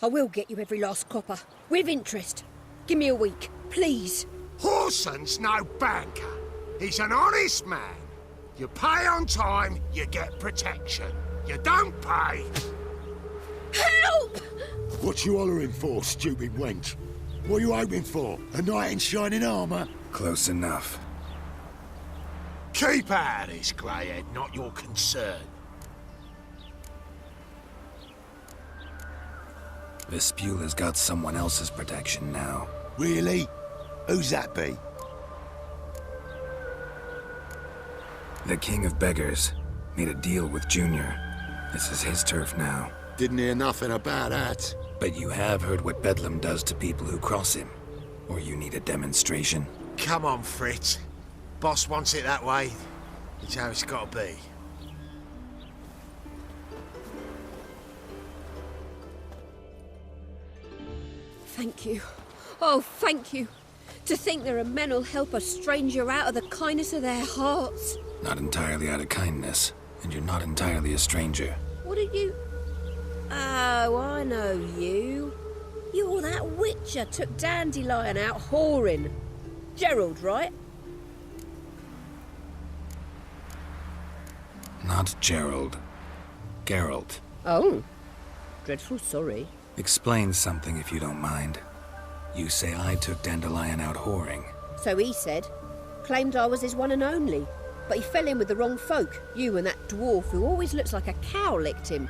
I will get you every last copper, with interest. Give me a week, please. Horson's no banker. He's an honest man. You pay on time, you get protection. You don't pay... Help! What you hollering for, stupid wench? What are you hoping for? A knight in shining armour? Close enough. Keep out of this, Greyhead, not your concern. Vespula's got someone else's protection now. Really? Who's that be? The King of Beggars made a deal with Junior. This is his turf now. Didn't hear nothing about that. But you have heard what Bedlam does to people who cross him. Or you need a demonstration? Come on, Fritz. Boss wants it that way. It's how it's got to be. Thank you. Oh, thank you. To think there are men who'll help a stranger out of the kindness of their hearts. Not entirely out of kindness, and you're not entirely a stranger. What are you... Oh, I know you. You're that witcher took Dandelion out whoring. Gerald, right? Not Gerald. Geralt. Oh. Dreadful sorry. Explain something if you don't mind. You say I took Dandelion out whoring. So he said. Claimed I was his one and only. But he fell in with the wrong folk. You and that dwarf who always looks like a cow licked him.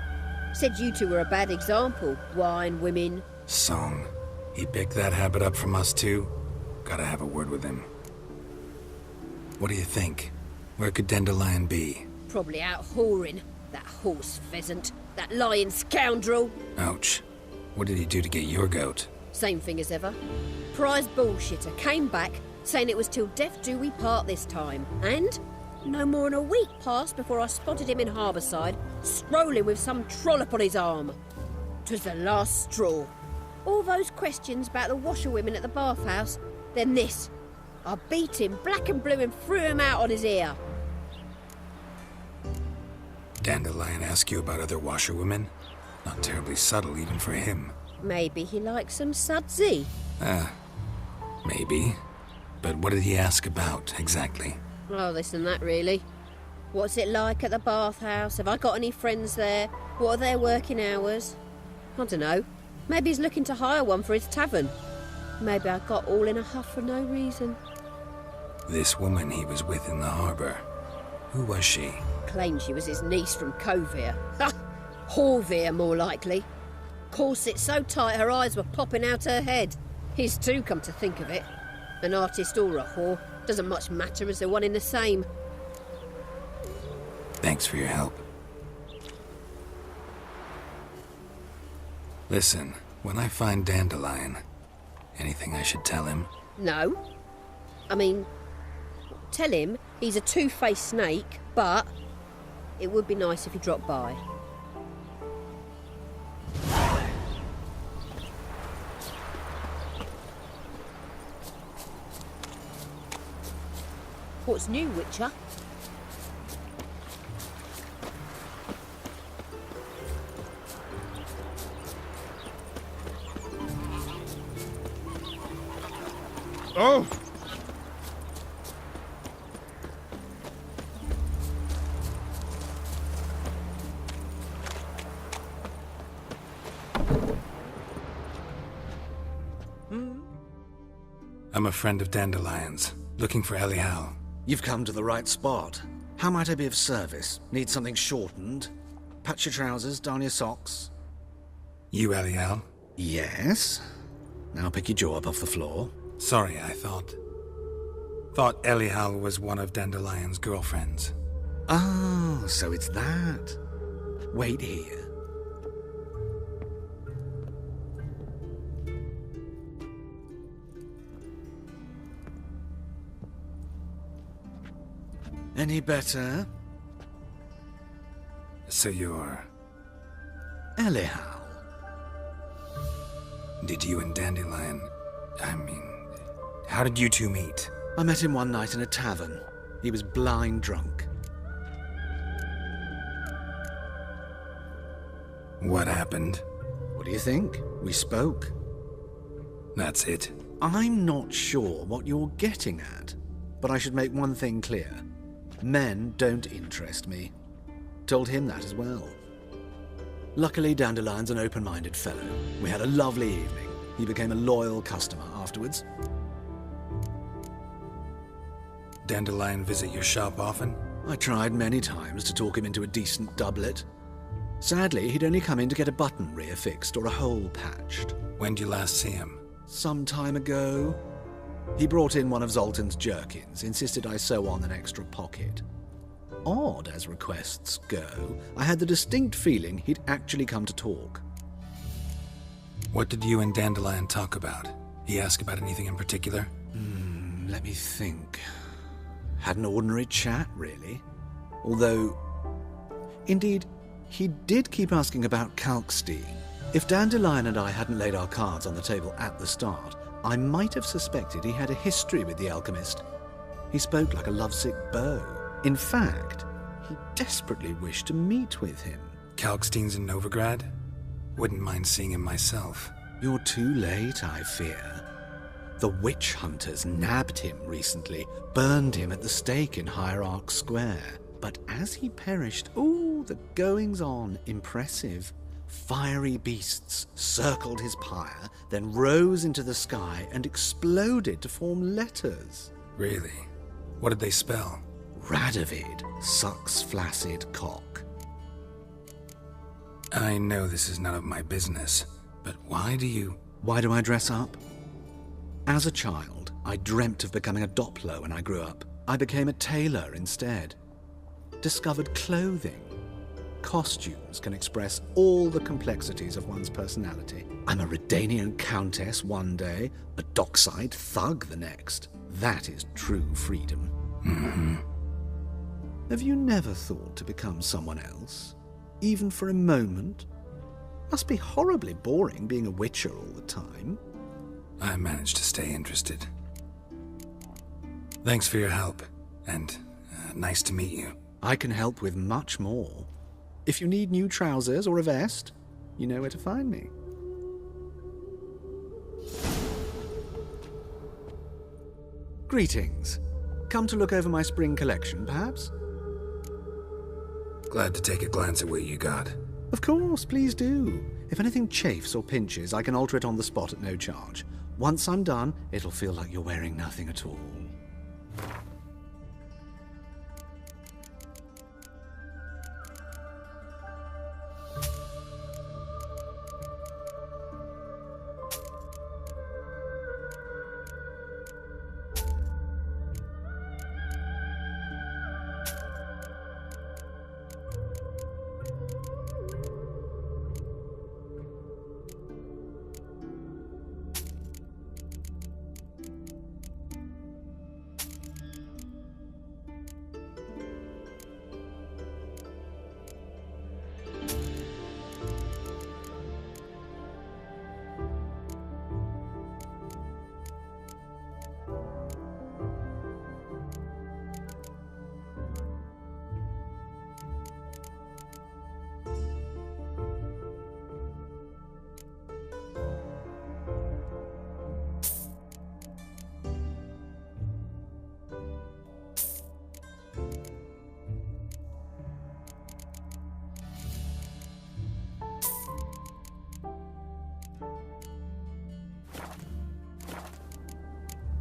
Said you two were a bad example. Wine, women. Song. He picked that habit up from us too? Gotta have a word with him. What do you think? Where could Dandelion be? Probably out whoring. That horse pheasant. That lying scoundrel. Ouch. What did he do to get your goat? Same thing as ever. Prize bullshitter came back, saying it was till death do we part this time. And no more than a week passed before I spotted him in Harbourside, strolling with some trollop on his arm. 'Twas the last straw. All those questions about the washerwomen at the bathhouse, then this. I beat him black and blue and threw him out on his ear. Dandelion ask you about other washerwomen? Not terribly subtle even for him. Maybe he likes some sudsy. Maybe. But what did he ask about, exactly? Oh, this and that, really. What's it like at the bathhouse? Have I got any friends there? What are their working hours? I don't know. Maybe he's looking to hire one for his tavern. Maybe I got all in a huff for no reason. This woman he was with in the harbour. Who was she? Claimed she was his niece from Kovir. Ha! Horvir, more likely. Corset so tight her eyes were popping out her head. His too, come to think of it. An artist or a whore. Doesn't much matter as they're one in the same. Thanks for your help. Listen, when I find Dandelion, anything I should tell him? No. I mean, tell him he's a two-faced snake, but it would be nice if he dropped by. What's new, Witcher? Oh! I'm a friend of Dandelion's, looking for Elial. You've come to the right spot. How might I be of service? Need something shortened? Patch your trousers, darn your socks? You, Elial? Yes. Now pick your jaw up off the floor. Sorry, I thought Elial was one of Dandelion's girlfriends. Oh, so it's that. Wait here. Any better? So you're... Elial. Did you and Dandelion... how did you two meet? I met him one night in a tavern. He was blind drunk. What happened? What do you think? We spoke. That's it. I'm not sure what you're getting at, but I should make one thing clear. Men don't interest me. Told him that as well. Luckily, Dandelion's an open-minded fellow. We had a lovely evening. He became a loyal customer afterwards. Dandelion visit your shop often? I tried many times to talk him into a decent doublet. Sadly, he'd only come in to get a button reaffixed or a hole patched. When'd you last see him? Some time ago. He brought in one of Zoltan's jerkins, insisted I sew on an extra pocket. Odd as requests go, I had the distinct feeling he'd actually come to talk. What did you and Dandelion talk about? He ask about anything in particular? Let me think. Had an ordinary chat, really. Although, indeed, he did keep asking about Kalkstein. If Dandelion and I hadn't laid our cards on the table at the start, I might have suspected he had a history with the alchemist. He spoke like a lovesick beau. In fact, he desperately wished to meet with him. Kalkstein's in Novigrad? Wouldn't mind seeing him myself. You're too late, I fear. The witch hunters nabbed him recently, burned him at the stake in Hierarch Square. But as he perished, the goings-on, impressive. Fiery beasts circled his pyre, then rose into the sky and exploded to form letters. Really? What did they spell? Radovid sucks flaccid cock. I know this is none of my business, but why do I dress up? As a child, I dreamt of becoming a Doppler when I grew up. I became a tailor instead. Discovered clothing. Costumes can express all the complexities of one's personality. I'm a Redanian countess one day, a dockside thug the next. That is true freedom. Mm-hmm. Have you never thought to become someone else? Even for a moment? Must be horribly boring being a witcher all the time. I managed to stay interested. Thanks for your help, and nice to meet you. I can help with much more. If you need new trousers or a vest, you know where to find me. Greetings. Come to look over my spring collection, perhaps? Glad to take a glance at what you got. Of course, please do. If anything chafes or pinches, I can alter it on the spot at no charge. Once I'm done, it'll feel like you're wearing nothing at all.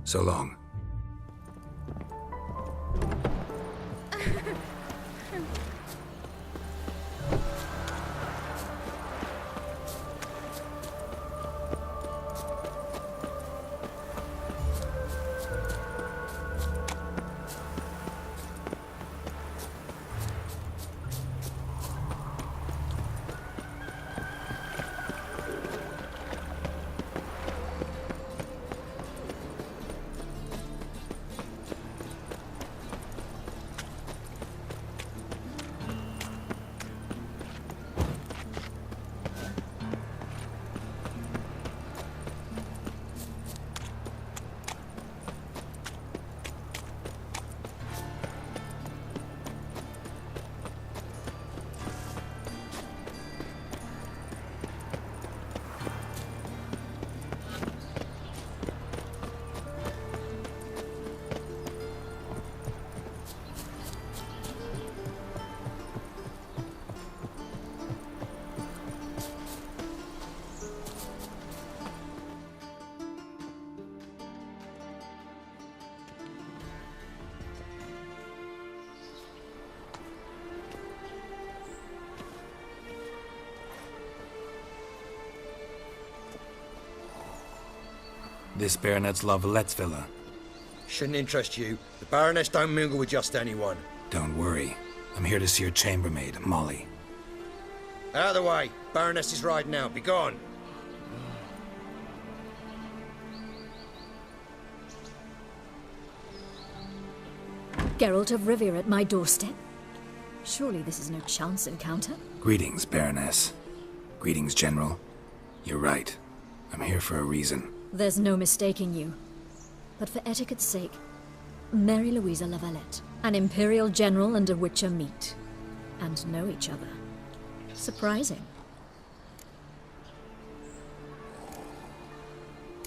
So long. This Baronet's La Valette's villa. Shouldn't interest you. The Baroness don't mingle with just anyone. Don't worry. I'm here to see your chambermaid, Molly. Out of the way. Baroness is riding out. Be gone. Geralt of Rivia at my doorstep? Surely this is no chance encounter? Greetings, Baroness. Greetings, General. You're right. I'm here for a reason. There's no mistaking you. But for etiquette's sake, Mary Louisa La Valette, an Imperial General and a Witcher meet. And know each other. Surprising.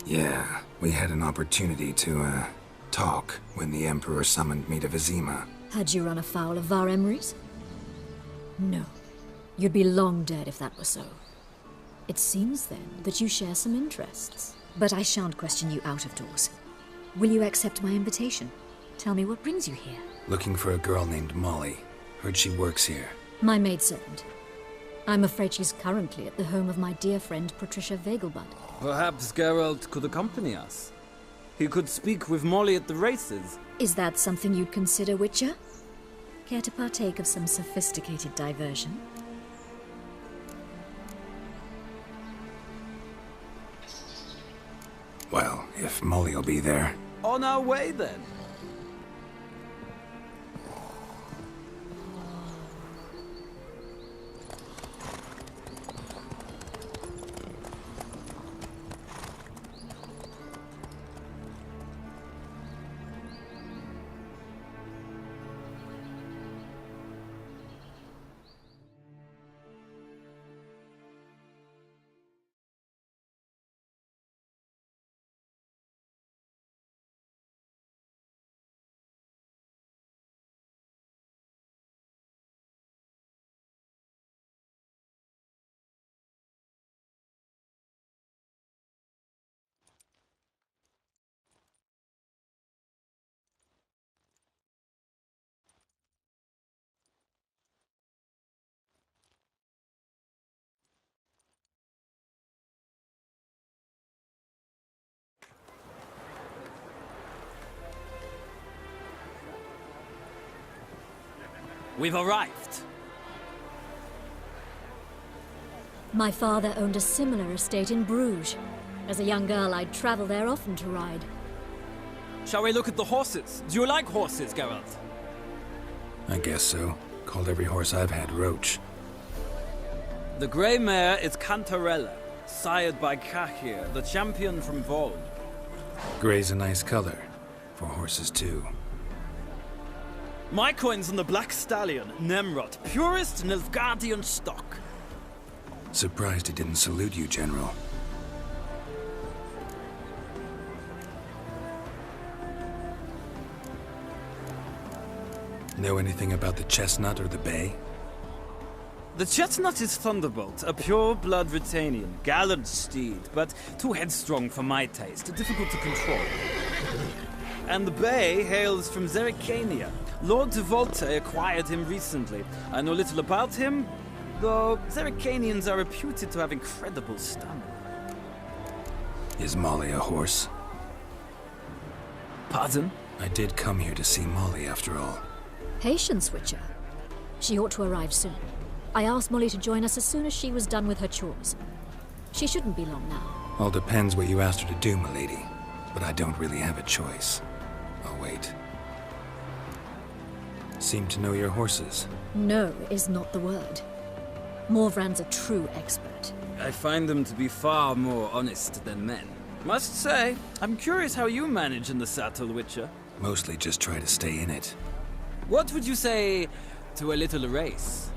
Yeah, we had an opportunity to, talk when the Emperor summoned me to Vizima. Had you run afoul of Var Emrys? No. You'd be long dead if that were so. It seems, then, that you share some interests. But I shan't question you out of doors. Will you accept my invitation? Tell me what brings you here. Looking for a girl named Molly. Heard she works here. My maidservant. I'm afraid she's currently at the home of my dear friend Patricia Vegelbud. Perhaps Geralt could accompany us. He could speak with Molly at the races. Is that something you'd consider, Witcher? Care to partake of some sophisticated diversion? Well, if Molly'll be there. On our way, then. We've arrived. My father owned a similar estate in Bruges. As a young girl, I'd travel there often to ride. Shall we look at the horses? Do you like horses, Geralt? I guess so. Called every horse I've had Roach. The grey mare is Cantarella, sired by Cahir, the champion from Vold. Grey's a nice color. For horses, too. My coin's on the Black Stallion, Nemrod, purest Nilfgaardian stock. Surprised he didn't salute you, General. Know anything about the Chestnut or the Bay? The Chestnut is Thunderbolt, a pure-blood Britannian, gallant steed, but too headstrong for my taste, difficult to control. And the Bay hails from Zerrikania. Lord de Volte acquired him recently. I know little about him, though Zerrikanians are reputed to have incredible stamina. Is Molly a horse? Pardon? I did come here to see Molly, after all. Patience, Witcher. She ought to arrive soon. I asked Molly to join us as soon as she was done with her chores. She shouldn't be long now. All depends what you asked her to do, milady. But I don't really have a choice. I'll wait. Seem to know your horses. No is not the word. Morvran's a true expert. I find them to be far more honest than men. Must say, I'm curious how you manage in the saddle, Witcher. Mostly just try to stay in it. What would you say to a little race?